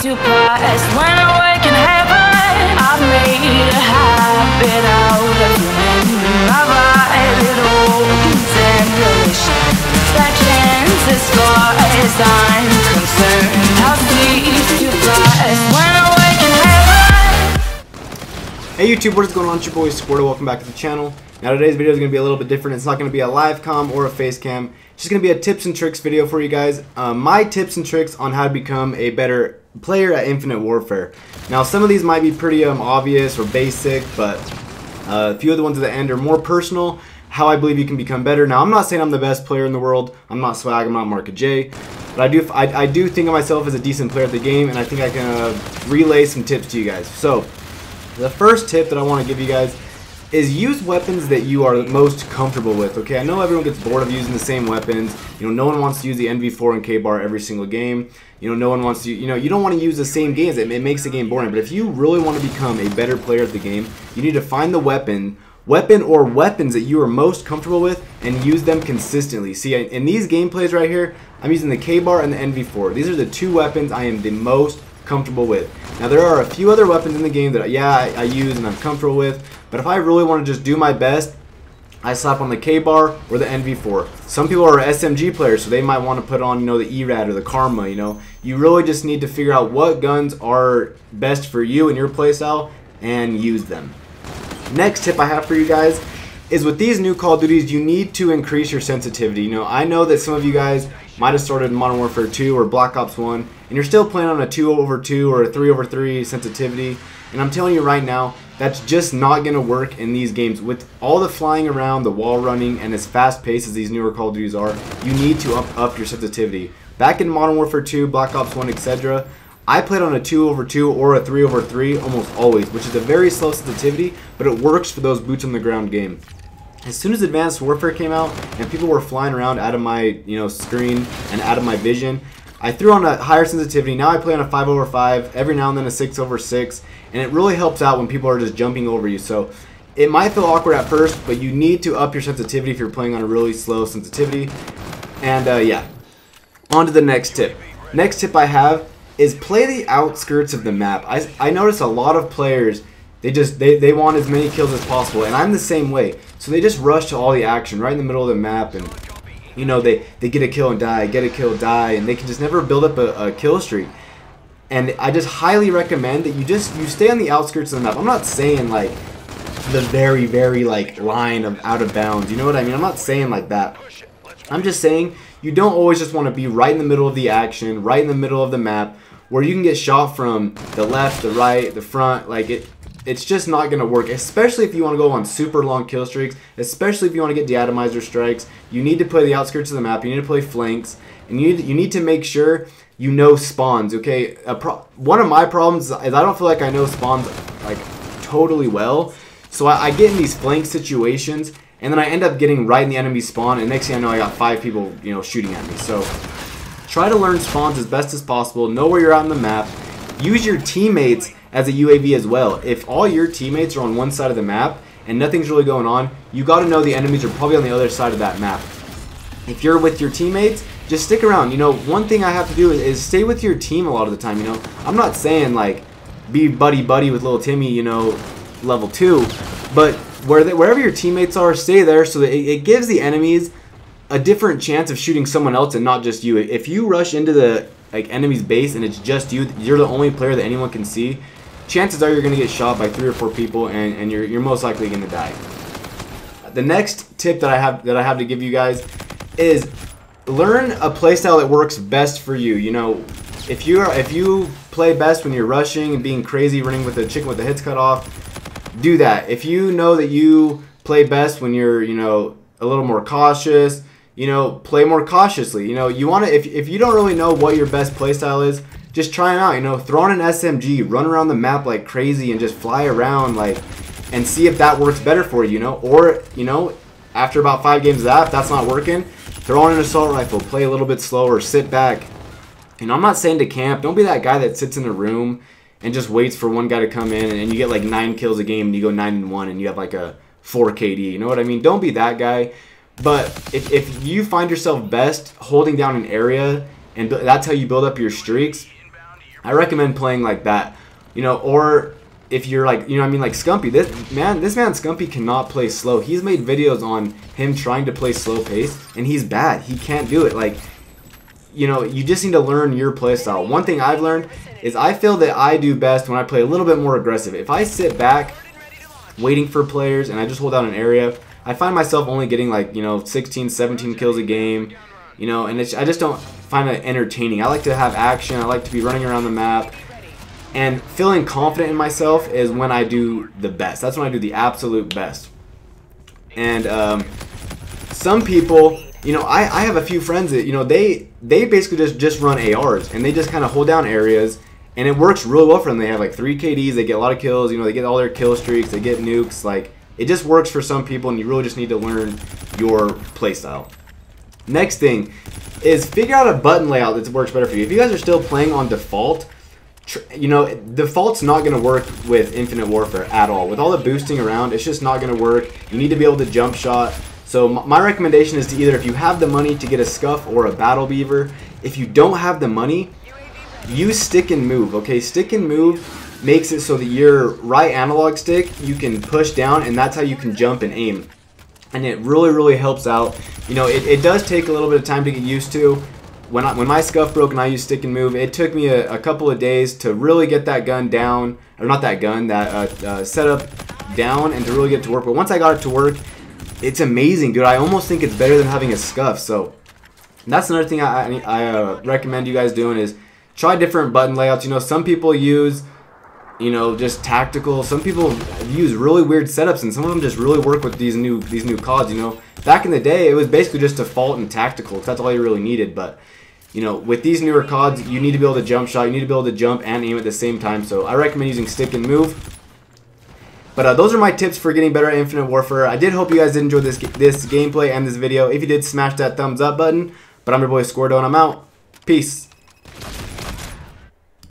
to pass. When I wake in heaven, I've made a habit out of remembering my violent organs and relations. That chance as far as I'm concerned. How deep to pass. When I wake in heaven. Hey YouTube, what is going on? It's your boy Squirto. Welcome back to the channel. Now today's video is going to be a little bit different. It's not going to be a live cam or a face cam. It's just going to be a tips and tricks video for you guys. My tips and tricks on how to become a better player at Infinite Warfare. Now some of these might be pretty obvious or basic, but a few of the ones at the end are more personal. How I believe you can become better. Now I'm not saying I'm the best player in the world. I'm not Swag. I'm not Marka J. But I do think of myself as a decent player at the game, and I think I can relay some tips to you guys. So the first tip that I want to give you guys is use weapons that you are most comfortable with. Okay, I know everyone gets bored of using the same weapons. You know, no one wants to use the NV4 and K-bar every single game. You know, no one wants to, you don't want to use the same games. It makes the game boring. But if you really want to become a better player at the game, you need to find the weapon or weapons that you are most comfortable with and use them consistently. See, in these gameplays right here, I'm using the K-bar and the NV4. These are the two weapons I am the most comfortable with. Now there are a few other weapons in the game that I use and I'm comfortable with, but if I really want to just do my best, I slap on the K-bar or the NV4. Some people are SMG players, so they might want to put on, the ERAD or the Karma. You really just need to figure out what guns are best for you and your playstyle and use them. Next tip I have for you guys is with these new Call of Duties, you need to increase your sensitivity. I know that some of you guys might have started Modern Warfare 2 or Black Ops 1 and you're still playing on a 2/2 or a 3/3 sensitivity, and I'm telling you right now, that's just not going to work in these games. With all the flying around, the wall running, and as fast paced as these newer Call of Duties are, you need to up your sensitivity. Back in Modern Warfare 2, Black Ops 1, etc., I played on a 2/2 or a 3/3 almost always, which is a very slow sensitivity, but it works for those boots on the ground game. As soon as Advanced Warfare came out and people were flying around out of my screen and out of my vision, I threw on a higher sensitivity. Now I play on a 5/5, every now and then a 6/6, and it really helps out when people are just jumping over you. So it might feel awkward at first, but you need to up your sensitivity if you're playing on a really slow sensitivity. And yeah, on to the next tip. Next tip I have is play the outskirts of the map. I notice a lot of players, they want as many kills as possible, and I'm the same way. So they just rush to all the action right in the middle of the map, and they get a kill and die, get a kill, die, and they can just never build up a kill streak. And I just highly recommend that you stay on the outskirts of the map. I'm not saying like the very, very line of out of bounds. You know what I mean? I'm not saying like that. I'm just saying you don't always just want to be right in the middle of the action, right in the middle of the map, where you can get shot from the left, the right, the front. It's just not going to work, especially if you want to go on super long kill streaks, especially if you want to get deatomizer strikes. You need to play the outskirts of the map, you need to play flanks, and you need to make sure you know spawns, okay? One of my problems is I don't feel like I know spawns totally well, so I get in these flank situations, and then I end up getting right in the enemy spawn, and next thing I know I got 5 people shooting at me. So try to learn spawns as best as possible, know where you're at on the map, use your teammates as a UAV as well. If all your teammates are on one side of the map and nothing's really going on, you got to know the enemies are probably on the other side of that map. If you're with your teammates, just stick around. One thing I have to do is stay with your team a lot of the time. I'm not saying be buddy with little Timmy, level 2, but wherever your teammates are, stay there so that it gives the enemies a different chance of shooting someone else and not just you. If you rush into the enemy's base and it's just you're the only player that anyone can see, chances are you're going to get shot by 3 or 4 people, and you're most likely going to die. The next tip that I have to give you guys is learn a playstyle that works best for you. If you play best when you're rushing and being crazy, running with a chicken with the heads cut off, do that. If you know that you play best when you're a little more cautious, play more cautiously. You want to, if you don't really know what your best playstyle is, just try them out. Throw on an SMG, run around the map like crazy, and just fly around and see if that works better for you. Or after about 5 games of that, if that's not working, throw on an assault rifle, play a little bit slower, sit back. I'm not saying to camp. Don't be that guy that sits in a room and just waits for one guy to come in and you get 9 kills a game and you go 9-1 and you have a 4 KD. You know what I mean? Don't be that guy. But if you find yourself best holding down an area and that's how you build up your streaks, I recommend playing like that, you know, or if you're like, you know what I mean, like Scumpy. This man Scumpy cannot play slow. He's made videos on him trying to play slow pace, and he's bad. He can't do it. Like, you know, you just need to learn your play style. One thing I've learned is I feel that I do best when I play a little bit more aggressive. If I sit back waiting for players and I just hold down an area, I find myself only getting like, you know, 16, 17 kills a game, you know, and I just don't find it entertaining. I like to have action. I like to be running around the map. And feeling confident in myself is when I do the best. That's when I do the absolute best. And some people, you know, I have a few friends that, you know, they basically just run ARs, and they just kind of hold down areas, and it works really well for them. They have like 3 KDs, they get a lot of kills, you know, they get all their kill streaks, they get nukes. Like, it just works for some people, and you really just need to learn your playstyle. Next thing is figure out a button layout that works better for you. If you guys are still playing on default, you know, default's not going to work with Infinite Warfare at all. With all the boosting around, it's just not going to work. You need to be able to jump shot. So my recommendation is to either, if you have the money, to get a Scuff or a Battle Beaver. If you don't have the money, use stick and move. Okay, stick and move makes it so that your right analog stick, you can push down, and that's how you can jump and aim. And it really helps out. You know, it does take a little bit of time to get used to. When my Scuff broke and I used stick and move, it took me a couple of days to really get that gun down, or not that gun, that setup down, and to really get it to work. But once I got it to work, it's amazing, dude. I almost think it's better than having a Scuff. So that's another thing I recommend you guys doing, is try different button layouts. You know, some people use, you know, just tactical. Some people use really weird setups, and some of them just really work with these new CODs. You know, back in the day, it was basically just default and tactical. That's all you really needed. But you know, with these newer CODs, you need to be able to jump shot. You need to be able to jump and aim at the same time. So I recommend using stick and move. But those are my tips for getting better at Infinite Warfare. I did hope you guys did enjoy this gameplay and this video. If you did, smash that thumbs up button. But I'm your boy Squirto, and I'm out. Peace.